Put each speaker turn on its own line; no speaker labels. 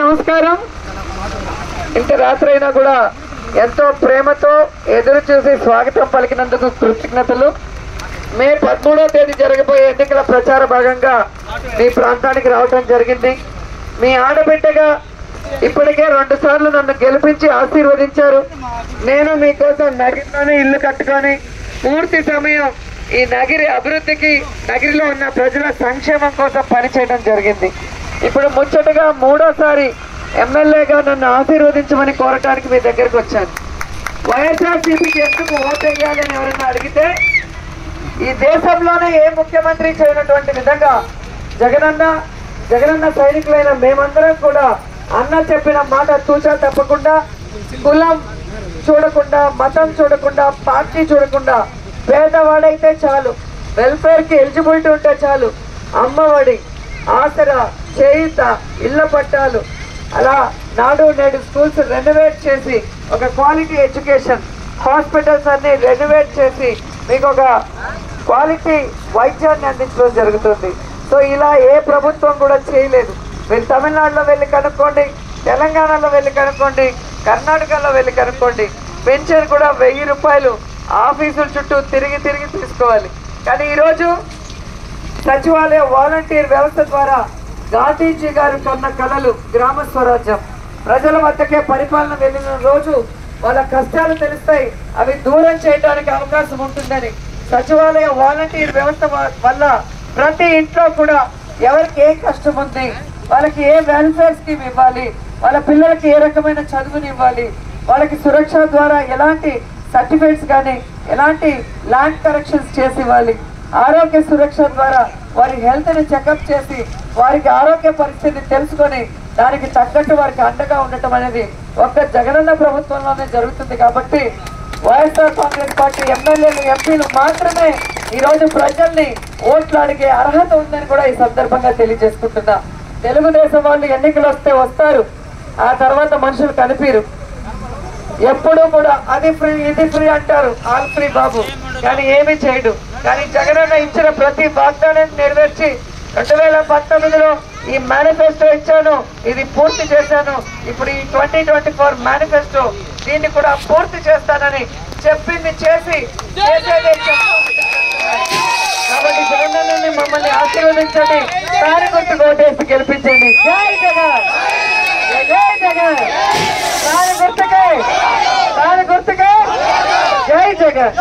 నమస్కారం. ఇంత రాత్రి అయినా కూడా ఎంతో ప్రేమతో ఎదురు చూసి స్వాగతం పలికినందుకు కృతజ్ఞతలు. మే 13వ తేదీ జరగబోయే ఎన్నికల ప్రచార భాగంగా మీ ప్రాంతానికి రావడం జరిగింది. మీ ఆడబిడ్డగా ఇప్పటికే 2 సార్లు నన్ను గెలిపించి ఆశీర్వదించారు. నేను మీకోసం నగిరిలోనే ఇల్లు కట్టుకొని పూర్తి సమయం ఈ నగిరి అభివృద్ధికి, నగిరిలో ఉన్న ప్రజల సంక్షేమం కోసం పనిచేయడం జరిగింది. ఇప్పుడు ముచ్చటగా 3వసారి ఎమ్మెల్యేగా నన్ను ఆశీర్వదించమని కోరటానికి మీ దగ్గరకు వచ్చాను. వైఎస్ఆర్సీపీకి ఎందుకు ఓటు వేయాలని ఎవరైనా అడిగితే, ఈ దేశంలోనే ఏ ముఖ్యమంత్రి చేయనటువంటి విధంగా జగనన్న సైనికులైన మేమందరం కూడా అన్న చెప్పిన మాట తూచా తప్పకుండా, కులం చూడకుండా, మతం చూడకుండా, పార్టీ చూడకుండా, పేదవాడైతే చాలు, వెల్ఫేర్కి ఎలిజిబిలిటీ ఉంటే చాలు, అమ్మఒడి, ఆసరా, చేయుత, ఇళ్ల పట్టాలు, అలా నాడు నేడు స్కూల్స్ రెనోవేట్ చేసి ఒక క్వాలిటీ ఎడ్యుకేషన్, హాస్పిటల్స్ అన్ని రెనోవేట్ చేసి మీకు ఒక క్వాలిటీ వైద్యాన్ని అందించడం జరుగుతుంది. సో ఇలా ఏ ప్రభుత్వం కూడా చేయలేదు. మీరు తమిళనాడులో వెళ్ళి కనుక్కోండి, తెలంగాణలో వెళ్ళి కనుక్కోండి, కర్ణాటకలో వెళ్ళి కనుక్కోండి, పెన్షన్ కూడా 1000 రూపాయలు ఆఫీసుల చుట్టూ తిరిగి తీసుకోవాలి. కానీ ఈరోజు సచివాలయ వాలంటీర్ వ్యవస్థ ద్వారా గాంధీజీ గారు కన్న కలలు గ్రామ స్వరాజ్యం, ప్రజల వద్దకే పరిపాలన వెళ్ళిన రోజు వాళ్ళ కష్టాలు తెలుస్తాయి, అవి దూరం చేయడానికి అవకాశం ఉంటుందని సచివాలయ వాలంటీర్ వ్యవస్థ వల్ల ప్రతి ఇంట్లో కూడా ఎవరికి ఏ కష్టం ఉంది, వాళ్ళకి ఏ వెల్ఫేర్ స్కీమ్ ఇవ్వాలి, వాళ్ళ పిల్లలకి ఏ రకమైన చదువుని ఇవ్వాలి, వాళ్ళకి సురక్ష ద్వారా ఎలాంటి సర్టిఫికేట్స్ కానీ ఎలాంటి ల్యాండ్ కరెక్షన్స్ చేసి ఇవ్వాలి, ఆరోగ్య సురక్ష ద్వారా వారి హెల్త్ని చెకప్ చేసి వారికి ఆరోగ్య పరిస్థితిని తెలుసుకొని దానికి తగ్గట్టు వారికి అండగా ఉండటం అనేది ఒక్క జగనన్న ప్రభుత్వంలోనే జరుగుతుంది. కాబట్టి వైఎస్ఆర్ కాంగ్రెస్ పార్టీ ఎమ్మెల్యేలు, ఎంపీలు మాత్రమే ఈరోజు ప్రజల్ని ఓట్లు అడిగే అర్హత ఉందని కూడా ఈ సందర్భంగా తెలియజేసుకుంటున్నా. తెలుగుదేశం వాళ్ళు ఎన్నికలు వస్తే వస్తారు, ఆ తర్వాత మనుషులు కనిపిరు. ఎప్పుడూ కూడా అది ఫ్రీ ఇది ఫ్రీ అంటారు, ఆల్ ఫ్రీ బాబు, కానీ ఏమీ చేయడు. కానీ జగనన్న ఇచ్చిన ప్రతి వాగ్దానాన్ని నెరవేర్చి 2019లో ఈ మేనిఫెస్టో ఇచ్చాను, ఇది పూర్తి చేశాను, ఇప్పుడు ఈ 2024 మేనిఫెస్టో దీన్ని కూడా పూర్తి చేస్తానని చెప్పింది చేసి కాబట్టి జగనన్నని మమ్మల్ని ఆశీర్వదించండి, దాని గుర్తు ఓటేసి గెలిపించండి. జై జగన్, జై జగన్, దాని గుర్తుకే జై జగన్.